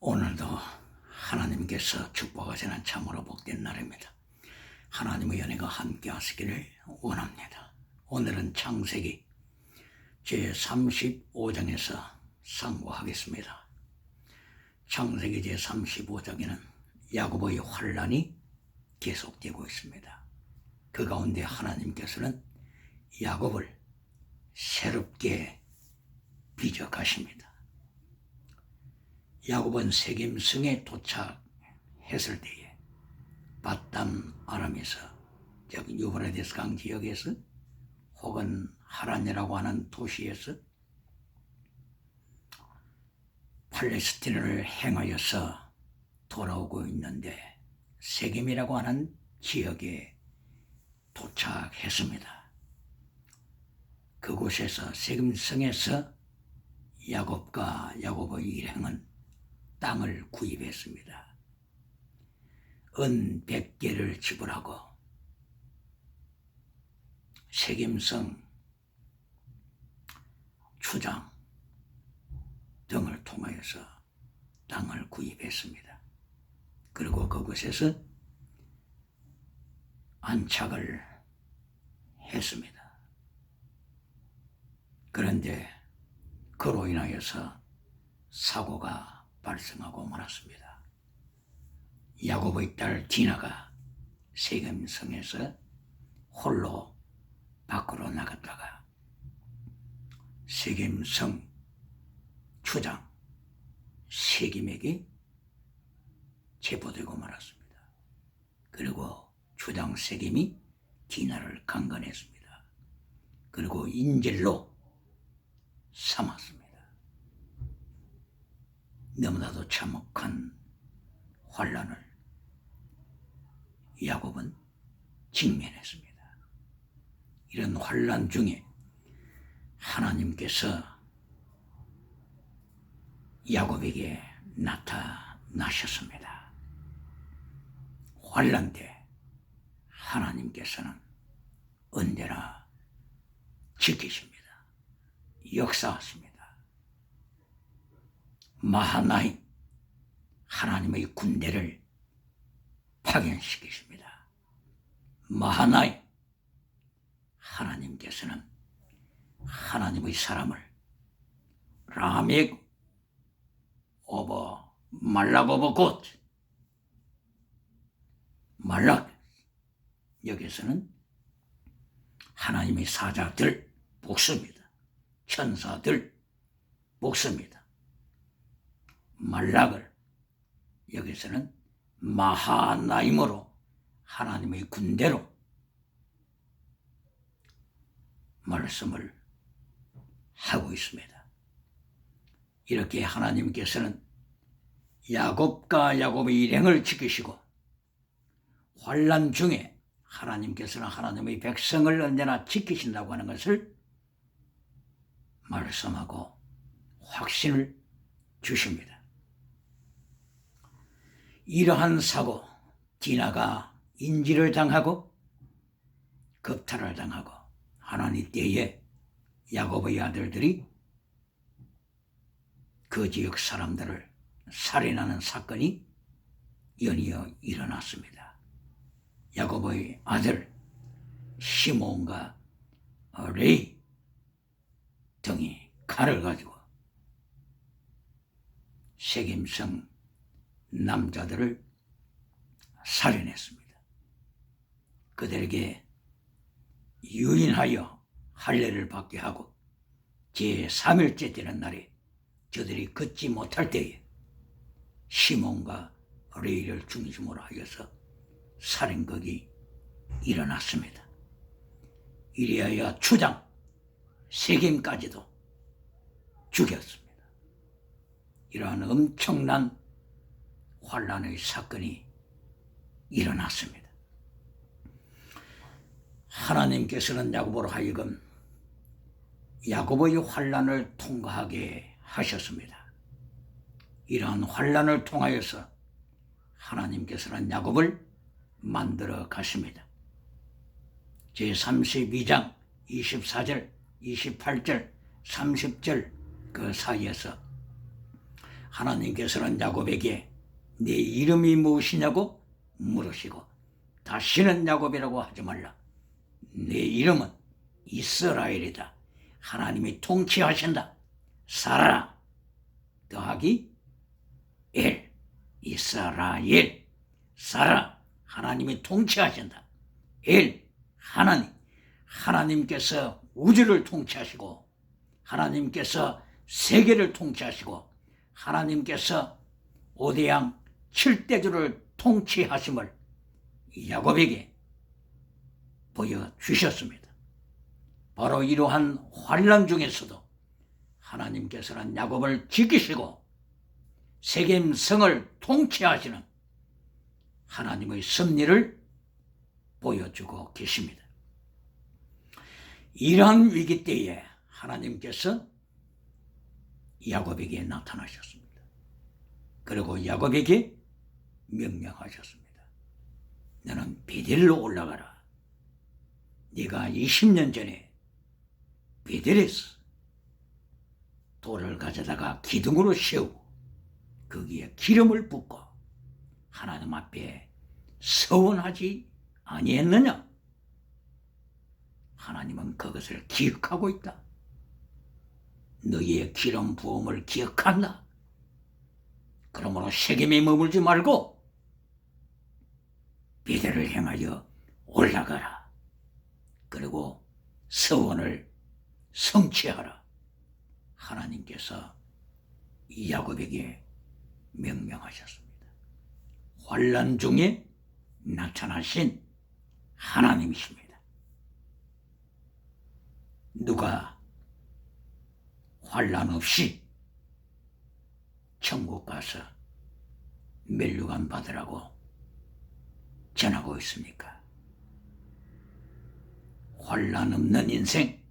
오늘도 하나님께서 축복하시는 참으로 복된 날입니다. 하나님의 은혜가 함께 하시기를 원합니다. 오늘은 창세기 제35장에서 상고하겠습니다. 창세기 제35장에는 야곱의 환난이 계속되고 있습니다. 그 가운데 하나님께서는 야곱을 새롭게 빚어 가십니다. 야곱은 세겜성에 도착했을 때에 바단 아람에서 즉 유브라데스 강 지역에서 혹은 하란이라고 하는 도시에서 팔레스틴을 행하여서 돌아오고 있는데 세겜이라고 하는 지역에 도착했습니다. 그곳에서 세겜성에서 야곱과 야곱의 일행은 땅을 구입했습니다. 은 100개를 지불하고 세겜성, 추장 등을 통하여서 땅을 구입했습니다. 그리고 그곳에서 안착을 했습니다. 그런데 그로 인하여서 사고가 발생하고 말았습니다. 야곱의 딸 디나가 세겜성에서 홀로 밖으로 나갔다가 세겜성 추장 세겜에게 체포되고 말았습니다. 그리고 추장 세겜이 디나를 강간했습니다. 그리고 인질로 삼았습니다. 너무나도 참혹한 환난을 야곱은 직면했습니다. 이런 환난 중에 하나님께서 야곱에게 나타나셨습니다. 환난 때 하나님께서는 언제나 지키십니다. 역사하십니다. 마하나임 하나님의 군대를 파견시키십니다. 마하나임 하나님께서는 하나님의 사람을 라멕 오버 말락 오버 곧 말락 여기서는 하나님의 사자들 복수입니다. 천사들 복수입니다. 말락을 여기서는 마하나임으로 하나님의 군대로 말씀을 하고 있습니다. 이렇게 하나님께서는 야곱과 야곱의 일행을 지키시고 환난 중에 하나님께서는 하나님의 백성을 언제나 지키신다고 하는 것을 말씀하고 확신을 주십니다. 이러한 사고, 디나가 인질을 당하고 겁탈을 당하고 하나님 때에 야곱의 아들들이 그 지역 사람들을 살인하는 사건이 연이어 일어났습니다. 야곱의 아들 시몬과 레위 등이 칼을 가지고 세겜성 남자들을 살인했습니다. 그들에게 유인하여 할례를 받게 하고 제3일째 되는 날에 저들이 걷지 못할 때에 시몬과 레위를 중심으로 하여서 살인극이 일어났습니다. 이리하여 추장 세겜까지도 죽였습니다. 이러한 엄청난 환난의 사건이 일어났습니다. 하나님께서는 야곱으로 하여금 야곱의 환난을 통과하게 하셨습니다. 이러한 환난을 통하여서 하나님께서는 야곱을 만들어 가십니다. 제32장 24절, 28절, 30절 그 사이에서 하나님께서는 야곱에게 네 이름이 무엇이냐고 물으시고 다시는 야곱이라고 하지 말라. 네 이름은 이스라엘이다. 하나님이 통치하신다. 살아라 더하기 엘, 이스라엘. 살아라, 하나님이 통치하신다. 엘, 하나님. 하나님께서 우주를 통치하시고 하나님께서 세계를 통치하시고 하나님께서 오대양 7대주를 통치하심을 야곱에게 보여주셨습니다. 바로 이러한 환난 중에서도 하나님께서는 야곱을 지키시고 세겜성을 통치하시는 하나님의 섭리를 보여주고 계십니다. 이러한 위기 때에 하나님께서 야곱에게 나타나셨습니다. 그리고 야곱에게 명령하셨습니다. 너는 베델로 올라가라. 네가 20년 전에 베델에서 돌을 가져다가 기둥으로 세우고 거기에 기름을 붓고 하나님 앞에 서원하지 아니했느냐? 하나님은 그것을 기억하고 있다. 너희의 기름 부음을 기억한다. 그러므로 세겜에 머물지 말고 베델을 향하여 올라가라. 그리고 서원을 성취하라. 하나님께서 야곱에게 명령하셨습니다. 환난 중에 나타나신 하나님이십니다. 누가 환난 없이 천국 가서 면류관 받으라고 전하고 있습니까? 환난 없는 인생,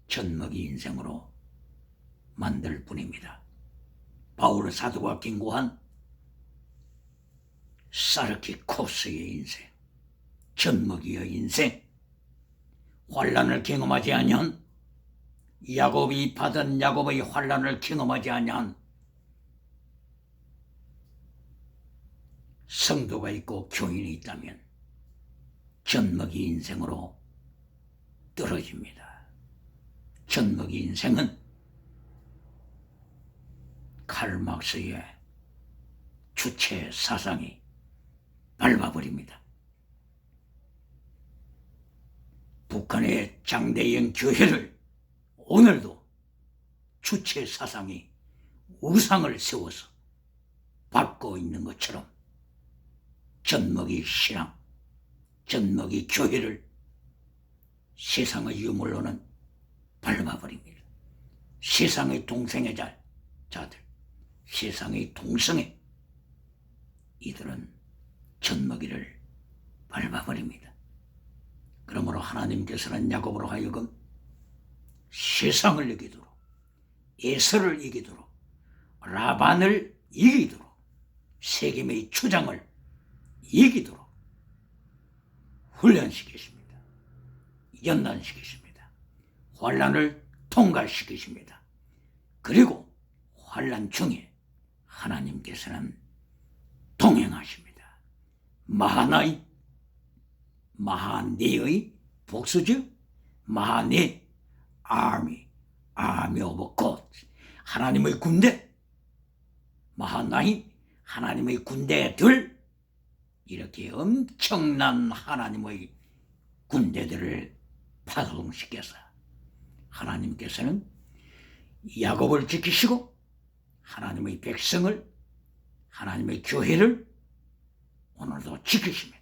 젖먹이 인생으로 만들 뿐입니다. 바울 사도가 경고한 사르키코스의 인생, 젖먹이의 인생, 환난을 경험하지 아니한 야곱이 받은 야곱의 환난을 경험하지 아니한 성도가 있고 교인이 있다면 젖먹이 인생으로 떨어집니다. 젖먹이 인생은 칼막스의 주체 사상이 밟아버립니다. 북한의 장대영 교회를 오늘도 주체 사상이 우상을 세워서 밟고 있는 것처럼 젖먹이 신앙, 젖먹이 교회를 세상의 유물로는 밟아버립니다. 세상의 동성애 자들, 세상의 동성애, 이들은 젖먹이를 밟아버립니다. 그러므로 하나님께서는 야곱으로 하여금 세상을 이기도록, 에서를 이기도록, 라반을 이기도록, 세겜의 추장을 이기도록 훈련시키십니다. 연단시키십니다. 환난을 통과시키십니다. 그리고 환난 중에 하나님께서는 동행하십니다. 마하네의 복수죠. 마하네, army of God, 하나님의 군대. 마하나임, 하나님의 군대들. 이렇게 엄청난 하나님의 군대들을 파송시켜서 하나님께서는 야곱을 지키시고 하나님의 백성을, 하나님의 교회를 오늘도 지키십니다.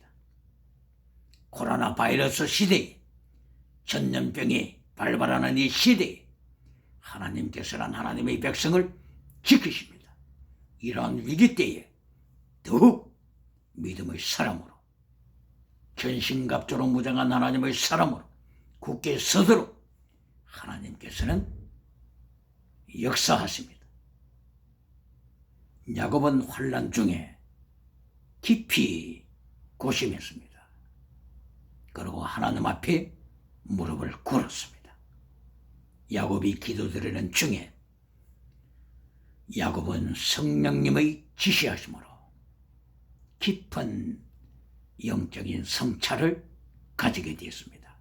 코로나 바이러스 시대에, 전염병이 발발하는 이 시대에 하나님께서는 하나님의 백성을 지키십니다. 이러한 위기 때에 더욱 믿음의 사람으로, 전신갑주로 무장한 하나님의 사람으로 굳게 서도록 하나님께서는 역사하십니다. 야곱은 환난 중에 깊이 고심했습니다. 그리고 하나님 앞에 무릎을 꿇었습니다. 야곱이 기도드리는 중에 야곱은 성령님의 지시하심으로 깊은 영적인 성찰을 가지게 되었습니다.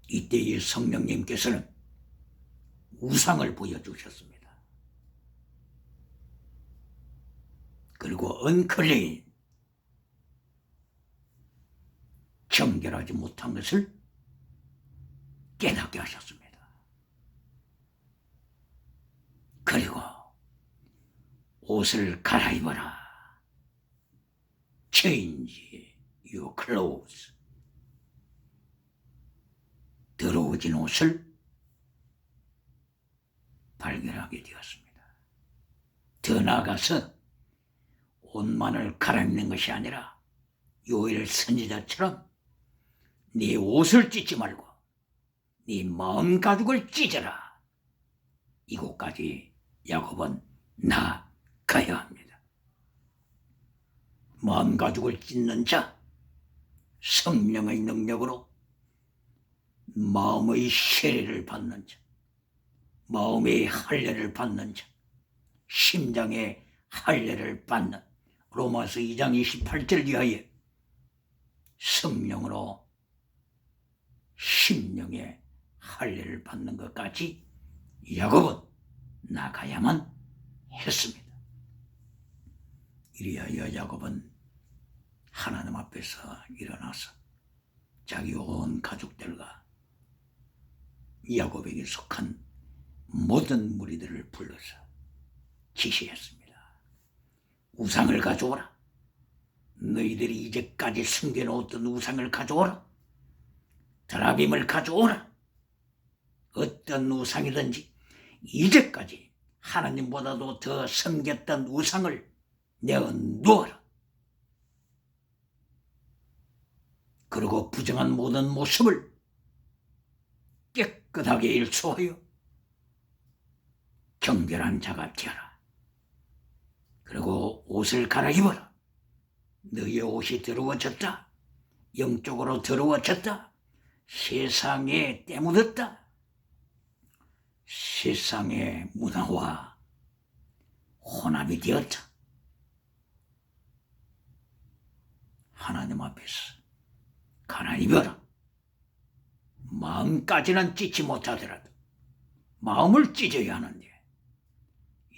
이때의 성령님께서는 우상을 보여주셨습니다. 그리고 언클레인, 정결하지 못한 것을 깨닫게 하셨습니다. 그리고 옷을 갈아입어라. Change your clothes. 더러워진 옷을 발견하게 되었습니다. 더 나아가서 옷만을 갈아입는 것이 아니라 요엘 선지자처럼 네 옷을 찢지 말고 네 마음 가죽을 찢어라. 이곳까지 야곱은 나아가야 합니다. 마음 가죽을 찢는 자, 성령의 능력으로 마음의 세례를 받는 자, 마음의 할례를 받는 자, 심장의 할례를 받는 로마서 2장 28절 이하에 성령으로 심령의 할례를 받는 것까지 야곱은 나가야만 했습니다. 이리하여 야곱은 하나님 앞에서 일어나서 자기 온 가족들과 야곱에게 속한 모든 무리들을 불러서 지시했습니다. 우상을 가져오라. 너희들이 이제까지 숨겨놓았던 우상을 가져오라. 드라빔을 가져오라. 어떤 우상이든지 이제까지 하나님보다도 더 섬겼던 우상을 내어놓아라. 그리고 부정한 모든 모습을 깨끗하게 일소하여 정결한 자가 되어라. 그리고 옷을 갈아입어라. 너희의 옷이 더러워졌다. 영적으로 더러워졌다. 세상에 때묻었다. 세상의 문화와 혼합이 되었다. 하나님 앞에서 갈아입어라. 마음까지는 찢지 못하더라도 마음을 찢어야 하는데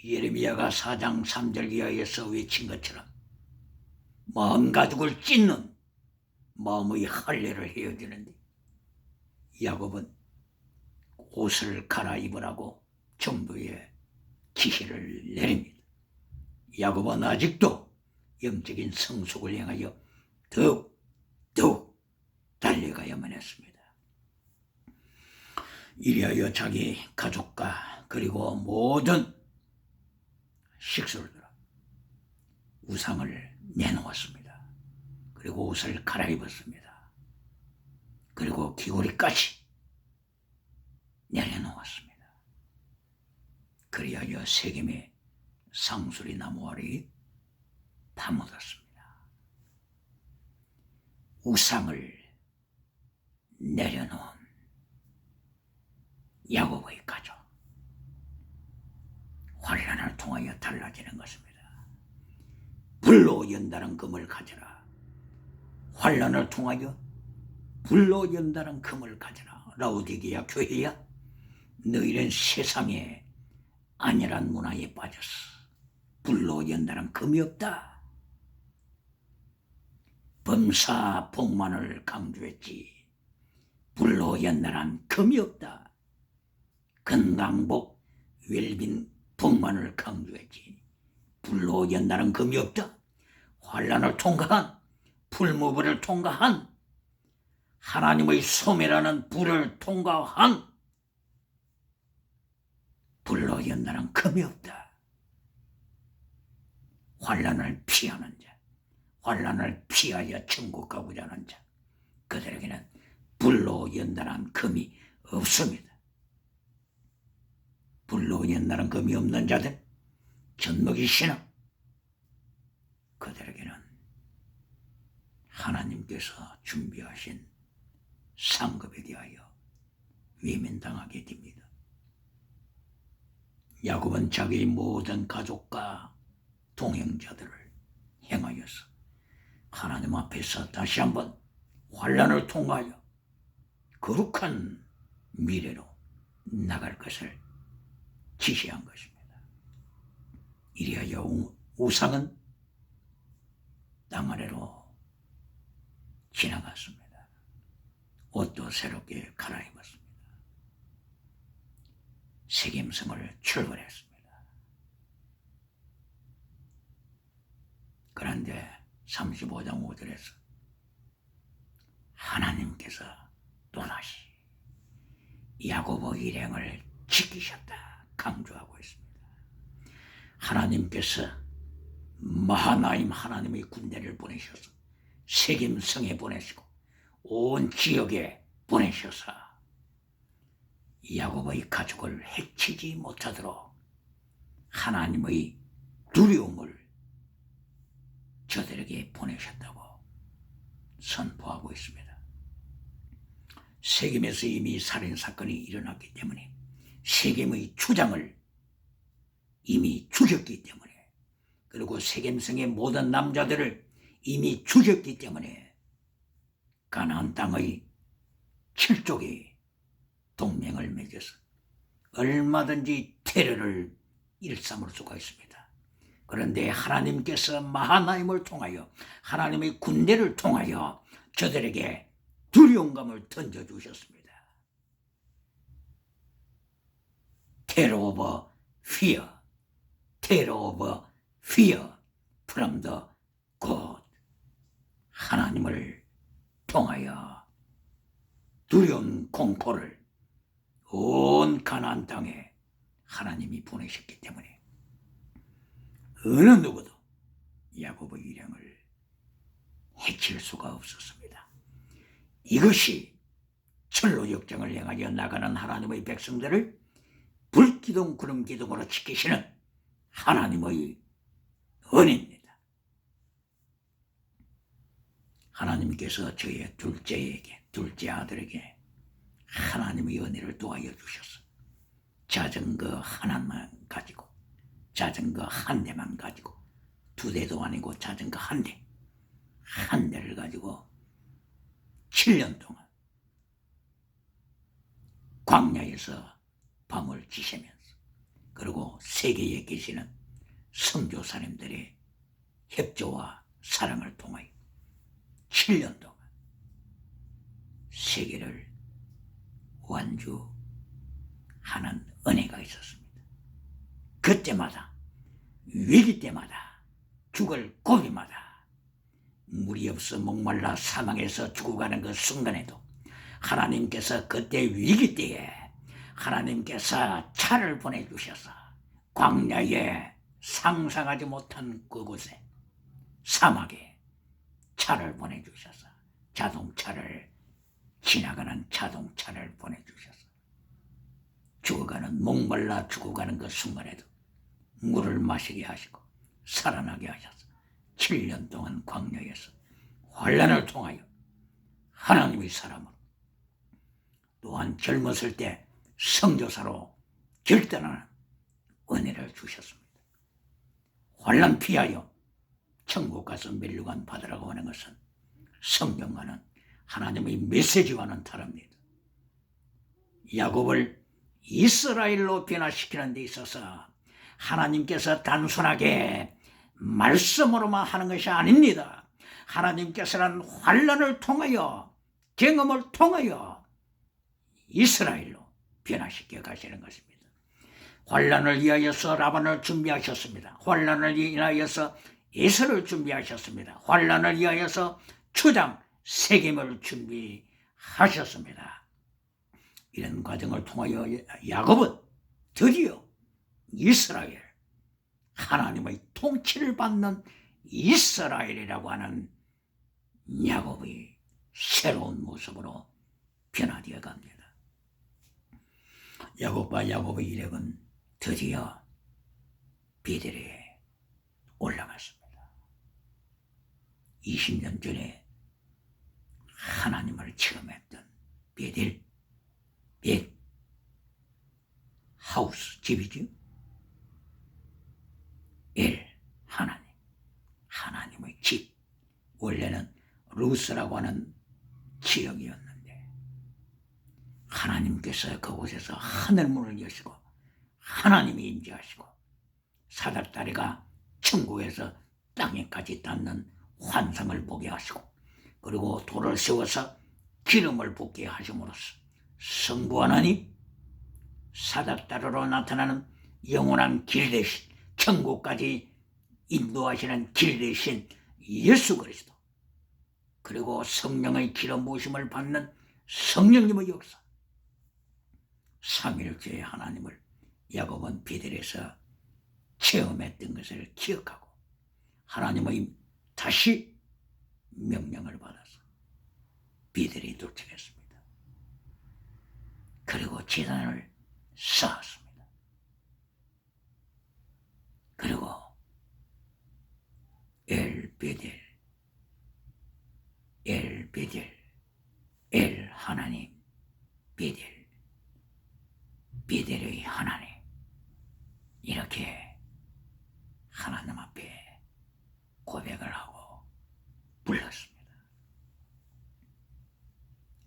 예레미야가 4장 3절 이하에서 외친 것처럼 마음 가죽을 찢는 마음의 할례를 해야 되는데 야곱은 옷을 갈아입으라고 정부에 지시를 내립니다. 야곱은 아직도 영적인 성숙을 향하여 더욱 달려가야만 했습니다. 이리하여 자기 가족과 그리고 모든 식솔들은 우상을 내놓았습니다. 그리고 옷을 갈아입었습니다. 그리고 귀고리까지 내려놓았습니다. 그리하여 세겜의 상수리 나무 아래에 파묻었습니다. 우상을 내려놓은 야곱의 가족, 환난을 통하여 달라지는 것입니다. 불로 연다는 금을 가져라. 환난을 통하여 불로 연다는 금을 가져라. 라오디게아 교회야, 너희는 세상에 안일한 문화에 빠졌어. 불로 연다는 금이 없다. 범사 복만을 강조했지. 불로 연다는 금이 없다. 건강복 웰빈 복만을 강조했지. 불로 연다는 금이 없다. 환난을 통과한 풀무불을 통과한 하나님의 소매라는 불을 통과한 불로 연다는 금이 없다. 환난을 피하는 자, 환난을 피하여 천국 가고자 하는 자, 그들에게는 불로 연다는 금이 없습니다. 불로 연다는 금이 없는 자들, 젖먹이 신앙, 그들에게는 하나님께서 준비하신 상급에 대하여 외면당하게 됩니다. 야곱은 자기의 모든 가족과 동행자들을 행하여서 하나님 앞에서 다시 한번 환난을 통하여 거룩한 미래로 나갈 것을 지시한 것입니다. 이리하여 우상은 땅 아래로 지나갔습니다. 옷도 새롭게 갈아입었습니다. 세겜성을 출발했습니다. 그런데 35장 5절에서 하나님께서 또다시 야곱의 일행을 지키셨다 강조하고 있습니다. 하나님께서 마하나임 하나님의 군대를 보내셔서 세겜성에 보내시고 온 지역에 보내셔서 야곱의 가족을 해치지 못하도록 하나님의 두려움을 저들에게 보내셨다고 선포하고 있습니다. 세겜에서 이미 살인사건이 일어났기 때문에 세겜의 주장을 이미 죽였기 때문에, 그리고 세겜성의 모든 남자들을 이미 죽였기 때문에 가나안 땅의 7족이 동맹을 맺어서 얼마든지 테러를 일삼을 수가 있습니다. 그런데 하나님께서 마하나임을 통하여 하나님의 군대를 통하여 저들에게 두려움감을 던져주셨습니다. Terror over fear, terror over fear from the God. 하나님을 통하여 두려운 공포를 온 가나안 땅에 하나님이 보내셨기 때문에 어느 누구도 야곱의 일행을 해칠 수가 없었습니다. 이것이 철로 역정을 행하여 나가는 하나님의 백성들을 불기둥 구름기둥으로 지키시는 하나님의 은혜입니다. 하나님께서 저의 둘째 아들에게 하나님의 은혜를 도와여 주셔서 자전거 하나만 가지고, 자전거 한 대만 가지고, 2대도 아니고 자전거 한 대를 가지고 7년 동안 광야에서 밤을 지새면서, 그리고 세계에 계시는 선교사님들의 협조와 사랑을 통하여 7년 동안 세계를 완주하는 은혜가 있었습니다. 그때마다, 위기 때마다, 죽을 고비마다, 물이 없어 목말라 사망에서 죽어가는 그 순간에도 하나님께서 그때 위기 때에 하나님께서 차를 보내주셔서 광야에 상상하지 못한 그곳에, 사막에 차를 보내주셔서 자동차를, 지나가는 자동차를 보내주셔서 죽어가는, 목말라 죽어가는 그 순간에도 물을 마시게 하시고 살아나게 하셔서 7년 동안 광야에서 환난을 통하여 하나님의 사람으로, 또한 젊었을 때 선교사로 결단하는 은혜를 주셨습니다. 환난 피하여 천국 가서 멸류관 받으라고 하는 것은 성경과는, 하나님의 메시지와는 다릅니다. 야곱을 이스라엘로 변화시키는 데 있어서 하나님께서 단순하게 말씀으로만 하는 것이 아닙니다. 하나님께서는 환난을 통하여, 경험을 통하여 이스라엘로 변화시켜 가시는 것입니다. 환난을 위하여서 라반을 준비하셨습니다. 환난을 위하여서 에서를 준비하셨습니다. 환난을 위하여서 추장 세겜을 준비하셨습니다. 이런 과정을 통하여 야곱은 드디어 이스라엘, 하나님의 통치를 받는 이스라엘이라고 하는 야곱의 새로운 모습으로 변화되어 갑니다. 야곱과 야곱의 일행은 드디어 베델에 올라갔습니다. 20년 전에 하나님을 체험했던 베델, 하우스, 집이죠. 원래는 루스라고 하는 지역이었는데 하나님께서 그곳에서 하늘문을 여시고 하나님이 임재하시고 사닥다리가 천국에서 땅에까지 닿는 환상을 보게 하시고 그리고 돌을 세워서 기름을 붓게 하심으로써 성부 하나님 사닥다리로 나타나는 영원한 길 대신 천국까지 인도하시는 길 대신 예수 그리스도 그리고 성령의 기름 부으심을 받는 성령님의 역사 삼일체의 하나님을 야곱은 베델에서 체험했던 것을 기억하고 하나님의 다시 명령을 받아서 베델에 도착했습니다. 그리고 제단을 쌓았습니다. 그리고 엘베델 엘 하나님 베델의 하나님 이렇게 하나님 앞에 고백을 하고 불렀습니다.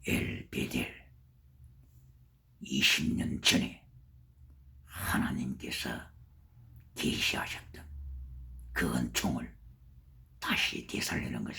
엘베델 20년 전에 하나님께서 계시하셨던 그 은총을 다시 되살리는 것입니다.